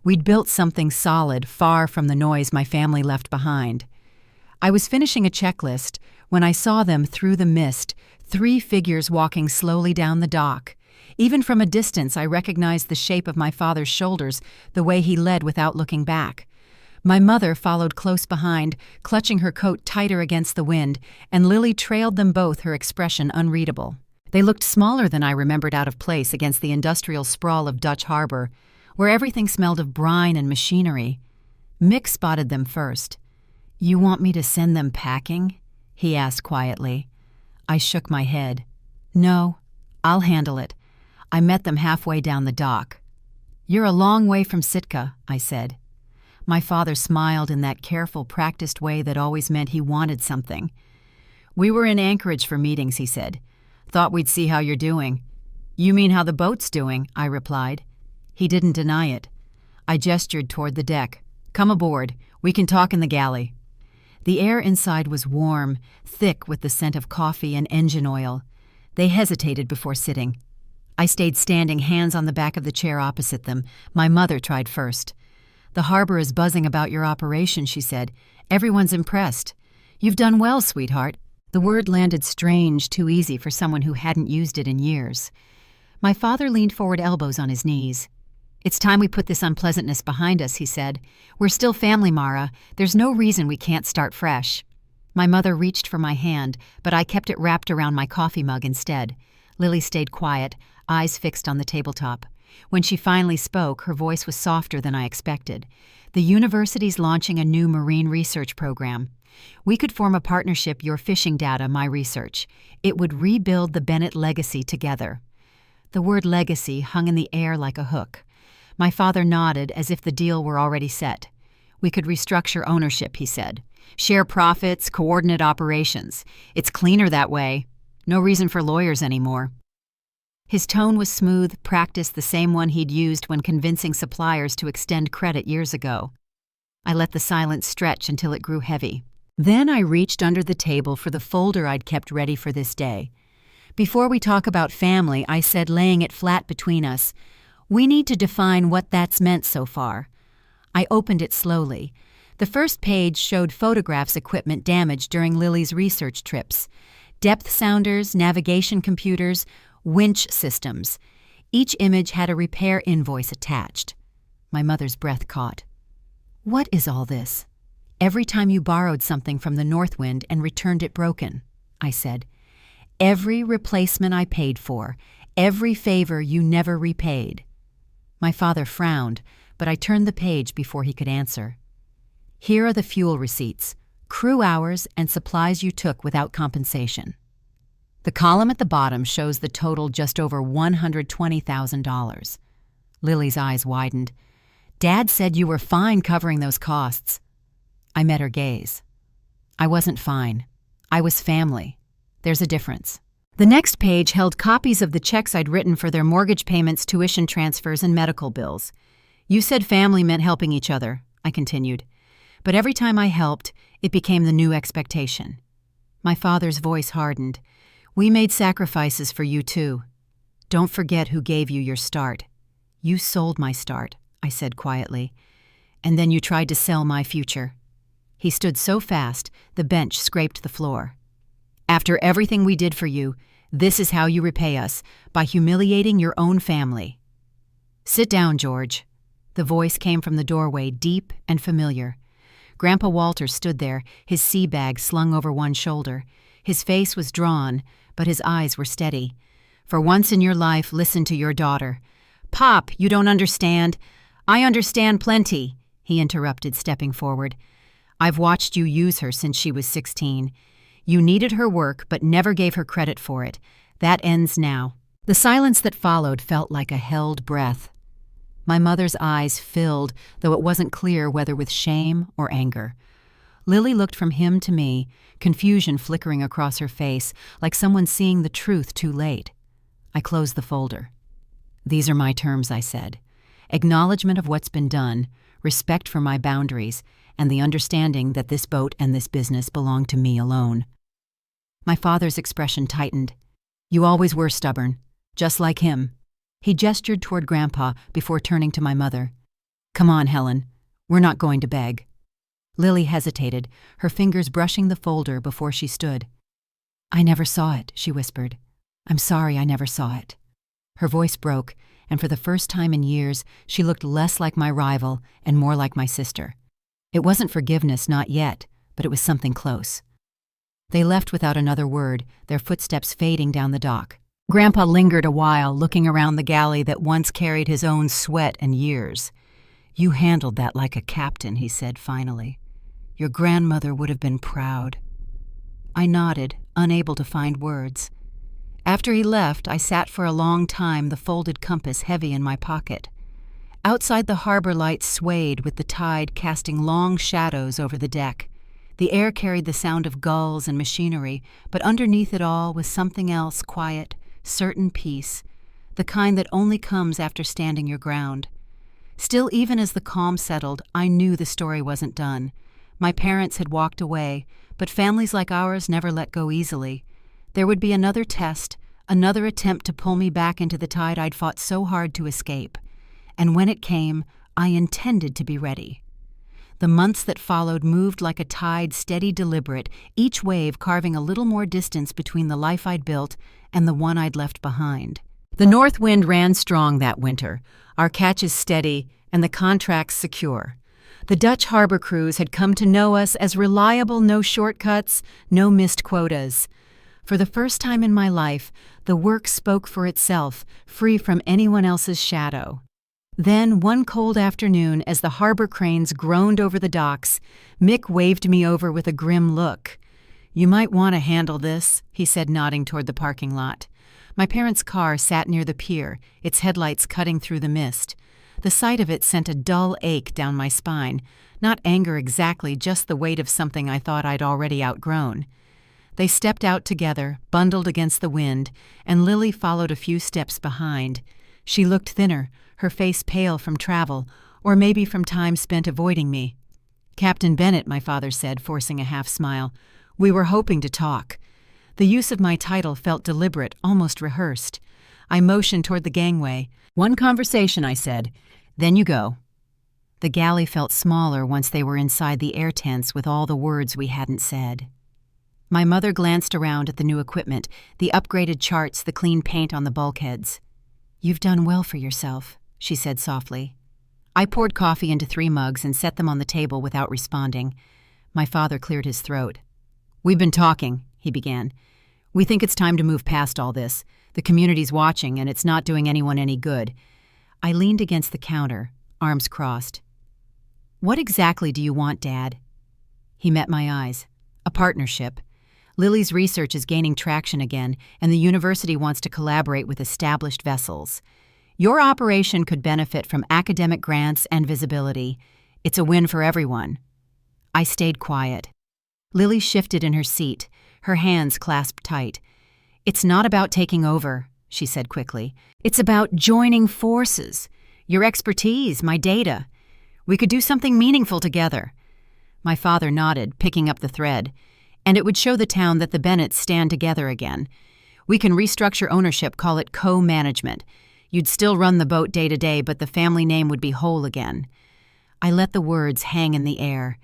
We'd built something solid, far from the noise my family left behind. I was finishing a checklist when I saw them through the mist, 3 figures walking slowly down the dock. Even from a distance, I recognized the shape of my father's shoulders, the way he led without looking back. My mother followed close behind, clutching her coat tighter against the wind, and Lily trailed them both, her expression unreadable. They looked smaller than I remembered, out of place against the industrial sprawl of Dutch Harbor, where everything smelled of brine and machinery. Mick spotted them first. "You want me to send them packing?" he asked quietly. I shook my head. "No, I'll handle it. I met them halfway down the dock." "You're a long way from Sitka," I said. My father smiled in that careful, practiced way that always meant he wanted something. "We were in Anchorage for meetings," he said. "Thought we'd see how you're doing." "You mean how the boat's doing?" I replied. He didn't deny it. I gestured toward the deck. "Come aboard. We can talk in the galley." The air inside was warm, thick with the scent of coffee and engine oil. They hesitated before sitting. I stayed standing, hands on the back of the chair opposite them. My mother tried first. "The harbor is buzzing about your operation," she said. "Everyone's impressed. You've done well, sweetheart." The word landed strange, too easy for someone who hadn't used it in years. My father leaned forward, elbows on his knees. "It's time we put this unpleasantness behind us," he said. "We're still family, Mara. There's no reason we can't start fresh." My mother reached for my hand, but I kept it wrapped around my coffee mug instead. Lily stayed quiet, eyes fixed on the tabletop. When she finally spoke, her voice was softer than I expected. "The university's launching a new marine research program. We could form a partnership, your fishing data, my research. It would rebuild the Bennett legacy together." The word legacy hung in the air like a hook. My father nodded as if the deal were already set. "We could restructure ownership," he said. "Share profits, coordinate operations. It's cleaner that way. No reason for lawyers anymore." His tone was smooth, practiced, the same one he'd used when convincing suppliers to extend credit years ago. I let the silence stretch until it grew heavy. Then I reached under the table for the folder I'd kept ready for this day. "Before we talk about family," I said, laying it flat between us, "we need to define what that's meant so far." I opened it slowly. The first page showed photographs equipment damaged during Lily's research trips. Depth sounders, navigation computers, winch systems. Each image had a repair invoice attached. My mother's breath caught. "What is all this?" "Every time you borrowed something from the Northwind and returned it broken," I said. "Every replacement I paid for, every favor you never repaid." My father frowned, but I turned the page before he could answer. "Here are the fuel receipts, crew hours, and supplies you took without compensation." The column at the bottom shows the total just over $120,000. Lily's eyes widened. "Dad said you were fine covering those costs." I met her gaze. "I wasn't fine. I was family. There's a difference." The next page held copies of the checks I'd written for their mortgage payments, tuition transfers, and medical bills. "You said family meant helping each other," I continued. "But every time I helped, it became the new expectation." My father's voice hardened. "We made sacrifices for you, too. Don't forget who gave you your start." "You sold my start," I said quietly. "And then you tried to sell my future." He stood so fast, the bench scraped the floor. "After everything we did for you, this is how you repay us, by humiliating your own family." "Sit down, George." The voice came from the doorway, deep and familiar. Grandpa Walter stood there, his sea bag slung over one shoulder. His face was drawn, but his eyes were steady. "For once in your life, listen to your daughter." "Pop, you don't understand." "I understand plenty," he interrupted, stepping forward. "I've watched you use her since she was 16. You needed her work, but never gave her credit for it. That ends now." The silence that followed felt like a held breath. My mother's eyes filled, though it wasn't clear whether with shame or anger. Lily looked from him to me, confusion flickering across her face, like someone seeing the truth too late. I closed the folder. "These are my terms," I said. "Acknowledgement of what's been done, respect for my boundaries, and the understanding that this boat and this business belong to me alone." My father's expression tightened. "You always were stubborn, just like him." He gestured toward Grandpa before turning to my mother. "Come on, Helen. We're not going to beg." Lily hesitated, her fingers brushing the folder before she stood. "I never saw it," she whispered. "I'm sorry I never saw it." Her voice broke, and for the first time in years, she looked less like my rival and more like my sister. It wasn't forgiveness, not yet, but it was something close. They left without another word, their footsteps fading down the dock. Grandpa lingered a while, looking around the galley that once carried his own sweat and years. "You handled that like a captain," he said finally. "Your grandmother would have been proud." I nodded, unable to find words. After he left, I sat for a long time, the folded compass heavy in my pocket. Outside, the harbor lights swayed with the tide casting long shadows over the deck. The air carried the sound of gulls and machinery, but underneath it all was something else, quiet, certain peace, the kind that only comes after standing your ground. Still, even as the calm settled, I knew the story wasn't done. My parents had walked away, but families like ours never let go easily. There would be another test, another attempt to pull me back into the tide I'd fought so hard to escape. And when it came, I intended to be ready. The months that followed moved like a tide, steady, deliberate, each wave carving a little more distance between the life I'd built and the one I'd left behind. The north wind ran strong that winter, our catches steady and the contracts secure. The Dutch harbor crews had come to know us as reliable, no shortcuts, no missed quotas. For the first time in my life, the work spoke for itself, free from anyone else's shadow. Then, one cold afternoon, as the harbor cranes groaned over the docks, Mick waved me over with a grim look. "You might want to handle this," he said, nodding toward the parking lot. My parents' car sat near the pier, its headlights cutting through the mist. The sight of it sent a dull ache down my spine, not anger exactly, just the weight of something I thought I'd already outgrown. They stepped out together, bundled against the wind, and Lily followed a few steps behind. She looked thinner, her face pale from travel, or maybe from time spent avoiding me. "Captain Bennett," my father said, forcing a half smile. "We were hoping to talk." The use of my title felt deliberate, almost rehearsed. I motioned toward the gangway. "One conversation," I said. "Then you go." The galley felt smaller once they were inside the air tents with all the words we hadn't said. My mother glanced around at the new equipment, the upgraded charts, the clean paint on the bulkheads. "You've done well for yourself," she said softly. I poured coffee into 3 mugs and set them on the table without responding. My father cleared his throat. "We've been talking," he began. "We think it's time to move past all this. The community's watching, and it's not doing anyone any good." I leaned against the counter, arms crossed. "What exactly do you want, Dad?" He met my eyes. "A partnership. Lily's research is gaining traction again, and the university wants to collaborate with established vessels. Your operation could benefit from academic grants and visibility. It's a win for everyone." I stayed quiet. Lily shifted in her seat, her hands clasped tight. "It's not about taking over," she said quickly. "It's about joining forces. Your expertise, my data. We could do something meaningful together." My father nodded, picking up the thread. "And it would show the town that the Bennetts stand together again. We can restructure ownership, call it co-management. You'd still run the boat day to day, but the family name would be whole again." I let the words hang in the air.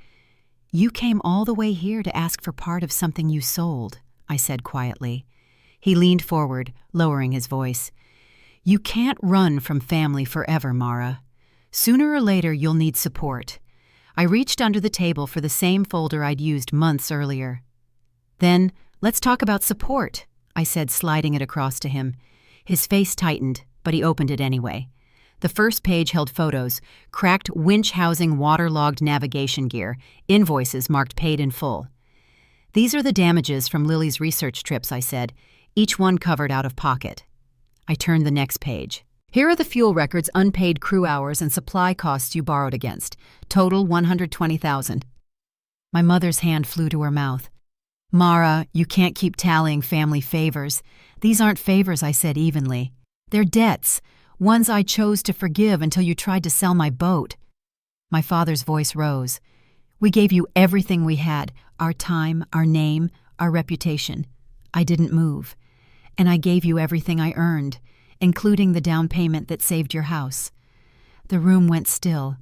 "You came all the way here to ask for part of something you sold," I said quietly. He leaned forward, lowering his voice. "You can't run from family forever, Mara. Sooner or later, you'll need support. I reached under the table for the same folder I'd used months earlier. Then, let's talk about support, I said, sliding it across to him. His face tightened, but he opened it anyway. The first page held photos, cracked winch housing waterlogged navigation gear, invoices marked paid in full. These are the damages from Lily's research trips, I said, each one covered out of pocket. I turned the next page. Here are the fuel records, unpaid crew hours, and supply costs you borrowed against. Total $120,000. My mother's hand flew to her mouth. Mara, you can't keep tallying family favors. These aren't favors, I said evenly. They're debts, ones I chose to forgive until you tried to sell my boat. My father's voice rose. We gave you everything we had, our time, our name, our reputation. I didn't move. And I gave you everything I earned, including the down payment that saved your house. The room went still.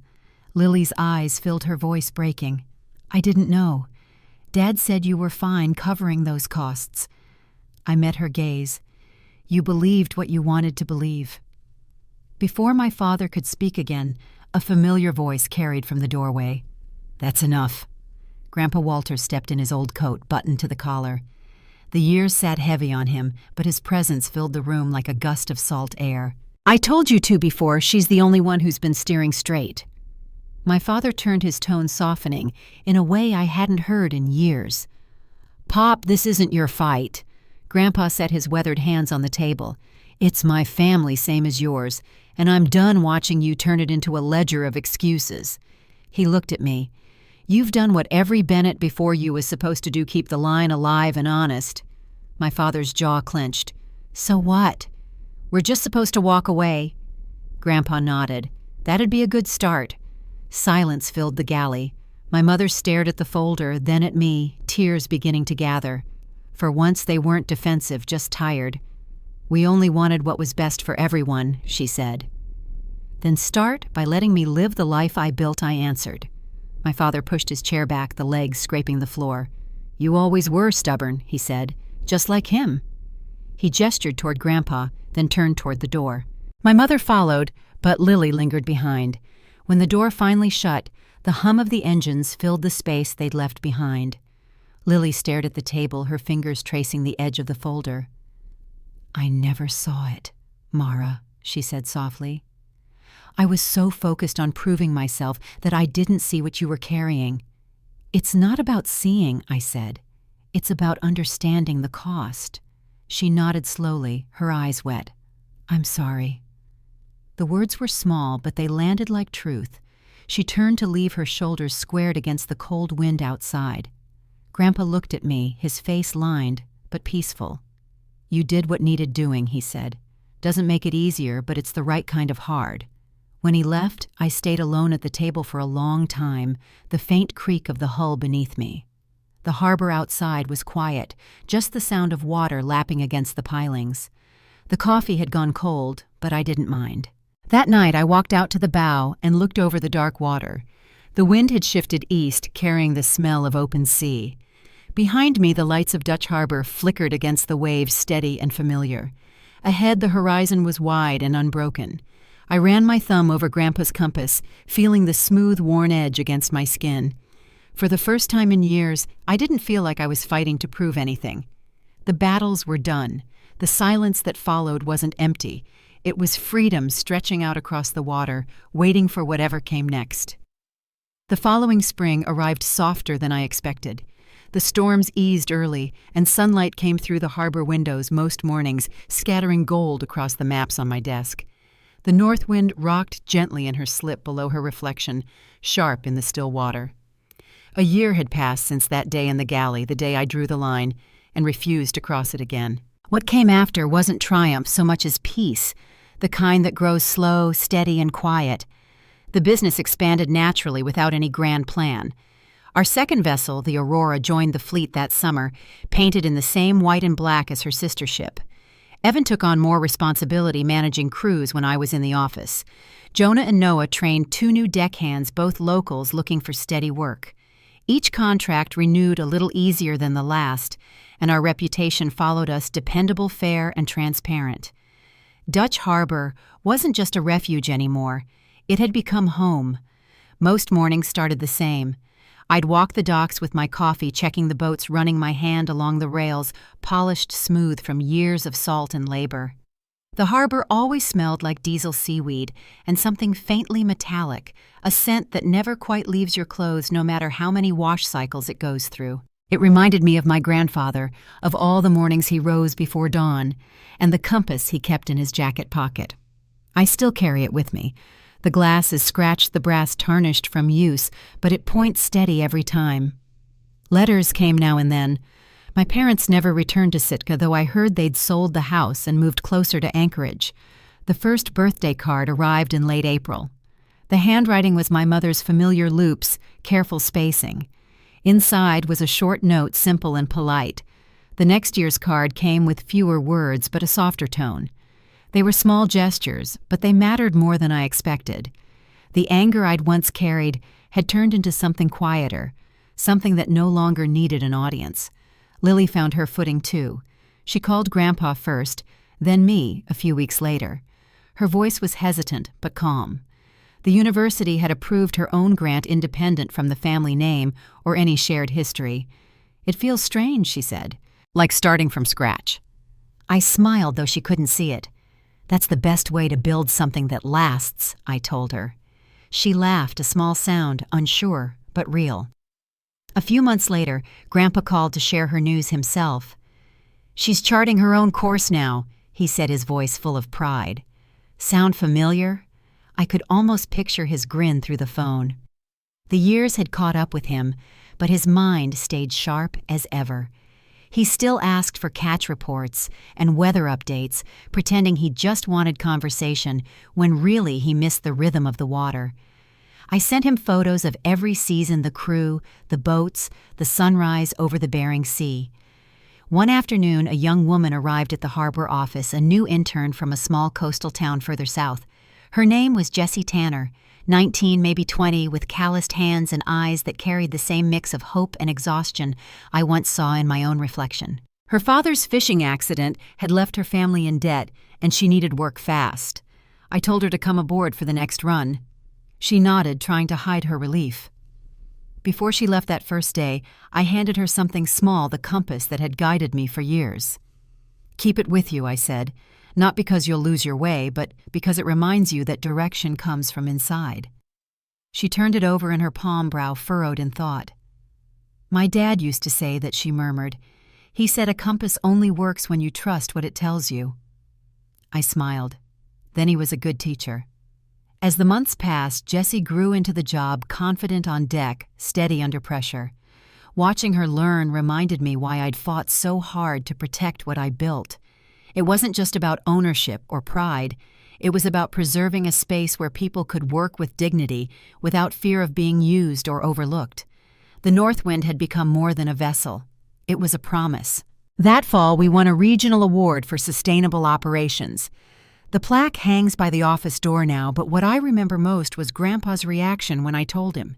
Lily's eyes filled her voice breaking. I didn't know. Dad said you were fine covering those costs. I met her gaze. You believed what you wanted to believe. Before my father could speak again, a familiar voice carried from the doorway. That's enough. Grandpa Walter stepped in his old coat, buttoned to the collar. The years sat heavy on him, but his presence filled the room like a gust of salt air. I told you to before, she's the only one who's been steering straight. My father turned, his tone softening in a way I hadn't heard in years. Pop, this isn't your fight. Grandpa set his weathered hands on the table. It's my family, same as yours, and I'm done watching you turn it into a ledger of excuses. He looked at me. You've done what every Bennett before you was supposed to do, keep the line alive and honest. My father's jaw clenched. So what? We're just supposed to walk away. Grandpa nodded. That'd be a good start. Silence filled the galley. My mother stared at the folder, then at me, tears beginning to gather. For once they weren't defensive, just tired. We only wanted what was best for everyone, she said. Then start by letting me live the life I built, I answered. My father pushed his chair back, the legs scraping the floor. You always were stubborn, he said, just like him. He gestured toward Grandpa, then turned toward the door. My mother followed, but Lily lingered behind. When the door finally shut, the hum of the engines filled the space they'd left behind. Lily stared at the table, her fingers tracing the edge of the folder. I never saw it, Mara, she said softly. I was so focused on proving myself that I didn't see what you were carrying. It's not about seeing, I said. It's about understanding the cost. She nodded slowly, her eyes wet. I'm sorry. The words were small, but they landed like truth. She turned to leave, her shoulders squared against the cold wind outside. Grandpa looked at me, his face lined, but peaceful. You did what needed doing, he said. Doesn't make it easier, but it's the right kind of hard. When he left, I stayed alone at the table for a long time, the faint creak of the hull beneath me. The harbor outside was quiet, just the sound of water lapping against the pilings. The coffee had gone cold, but I didn't mind. That night I walked out to the bow and looked over the dark water. The wind had shifted east, carrying the smell of open sea. Behind me the lights of Dutch Harbor flickered against the waves, steady and familiar. Ahead the horizon was wide and unbroken. I ran my thumb over Grandpa's compass, feeling the smooth, worn edge against my skin. For the first time in years, I didn't feel like I was fighting to prove anything. The battles were done. The silence that followed wasn't empty. It was freedom stretching out across the water, waiting for whatever came next. The following spring arrived softer than I expected. The storms eased early, and sunlight came through the harbor windows most mornings, scattering gold across the maps on my desk. The north wind rocked gently in her slip below her reflection, sharp in the still water. A year had passed since that day in the galley, the day I drew the line, and refused to cross it again. What came after wasn't triumph so much as peace, the kind that grows slow, steady, and quiet. The business expanded naturally without any grand plan. Our second vessel, the Aurora, joined the fleet that summer, painted in the same white and black as her sister ship. Evan took on more responsibility managing crews when I was in the office. Jonah and Noah trained 2 new deckhands, both locals looking for steady work. Each contract renewed a little easier than the last, and our reputation followed us, dependable, fair, and transparent. Dutch Harbor wasn't just a refuge anymore. It had become home. Most mornings started the same. I'd walk the docks with my coffee, checking the boats, running my hand along the rails, polished smooth from years of salt and labor. The harbor always smelled like diesel seaweed and something faintly metallic, a scent that never quite leaves your clothes no matter how many wash cycles it goes through. It reminded me of my grandfather, of all the mornings he rose before dawn, and the compass he kept in his jacket pocket. I still carry it with me. The glass is scratched, the brass tarnished from use, but it points steady every time. Letters came now and then. My parents never returned to Sitka, though I heard they'd sold the house and moved closer to Anchorage. The first birthday card arrived in late April. The handwriting was my mother's familiar loops, careful spacing. Inside was a short note, simple and polite. The next year's card came with fewer words but a softer tone. They were small gestures, but they mattered more than I expected. The anger I'd once carried had turned into something quieter, something that no longer needed an audience. Lily found her footing too. She called Grandpa first, then me a few weeks later. Her voice was hesitant but calm. The university had approved her own grant independent from the family name or any shared history. "It feels strange," she said, "like starting from scratch." I smiled, though she couldn't see it. "That's the best way to build something that lasts," I told her. She laughed, a small sound, unsure but real. A few months later, Grandpa called to share her news himself. "She's charting her own course now," he said, his voice full of pride. "Sound familiar?" I could almost picture his grin through the phone. The years had caught up with him, but his mind stayed sharp as ever. He still asked for catch reports and weather updates, pretending he just wanted conversation, when really he missed the rhythm of the water. I sent him photos of every season, the crew, the boats, the sunrise over the Bering Sea. One afternoon, a young woman arrived at the harbor office, a new intern from a small coastal town further south. Her name was Jessie Tanner, 19, maybe 20, with calloused hands and eyes that carried the same mix of hope and exhaustion I once saw in my own reflection. Her father's fishing accident had left her family in debt, and she needed work fast. I told her to come aboard for the next run. She nodded, trying to hide her relief. Before she left that first day, I handed her something small, the compass that had guided me for years. "Keep it with you," I said. "Not because you'll lose your way, but because it reminds you that direction comes from inside." She turned it over in her palm, brow furrowed in thought. "My dad used to say that," she murmured. "He said a compass only works when you trust what it tells you." I smiled. Then he was a good teacher. As the months passed, Jessie grew into the job, confident on deck, steady under pressure. Watching her learn reminded me why I'd fought so hard to protect what I built. It wasn't just about ownership or pride. It was about preserving a space where people could work with dignity without fear of being used or overlooked. The Northwind had become more than a vessel. It was a promise. That fall, we won a regional award for sustainable operations. The plaque hangs by the office door now, but what I remember most was Grandpa's reaction when I told him.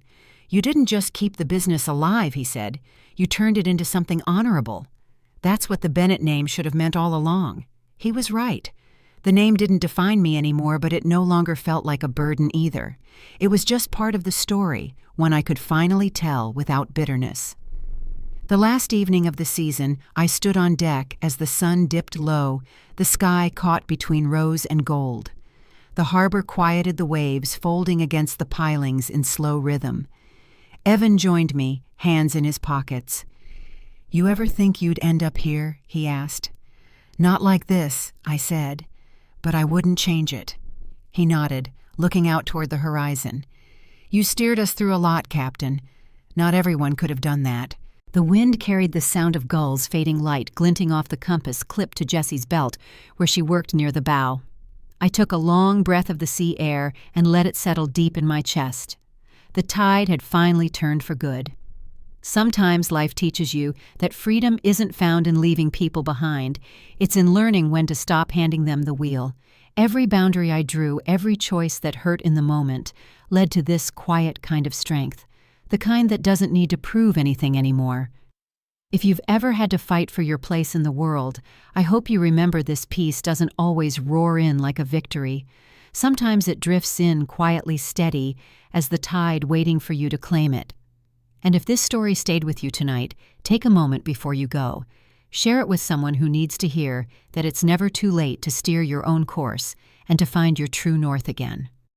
"You didn't just keep the business alive," he said. "You turned it into something honorable." That's what the Bennett name should have meant all along. He was right. The name didn't define me anymore, but it no longer felt like a burden either. It was just part of the story, one I could finally tell without bitterness. The last evening of the season, I stood on deck as the sun dipped low, the sky caught between rose and gold. The harbor quieted the waves, folding against the pilings in slow rhythm. Evan joined me, hands in his pockets. "You ever think you'd end up here?" he asked. "Not like this," I said, "but I wouldn't change it." He nodded, looking out toward the horizon. "You steered us through a lot, Captain. Not everyone could have done that." The wind carried the sound of gulls' fading light glinting off the compass clipped to Jessie's belt, where she worked near the bow. I took a long breath of the sea air and let it settle deep in my chest. The tide had finally turned for good. Sometimes life teaches you that freedom isn't found in leaving people behind. It's in learning when to stop handing them the wheel. Every boundary I drew, every choice that hurt in the moment, led to this quiet kind of strength, the kind that doesn't need to prove anything anymore. If you've ever had to fight for your place in the world, I hope you remember this peace doesn't always roar in like a victory. Sometimes it drifts in quietly steady as the tide waiting for you to claim it. And if this story stayed with you tonight, take a moment before you go. Share it with someone who needs to hear that it's never too late to steer your own course and to find your true north again.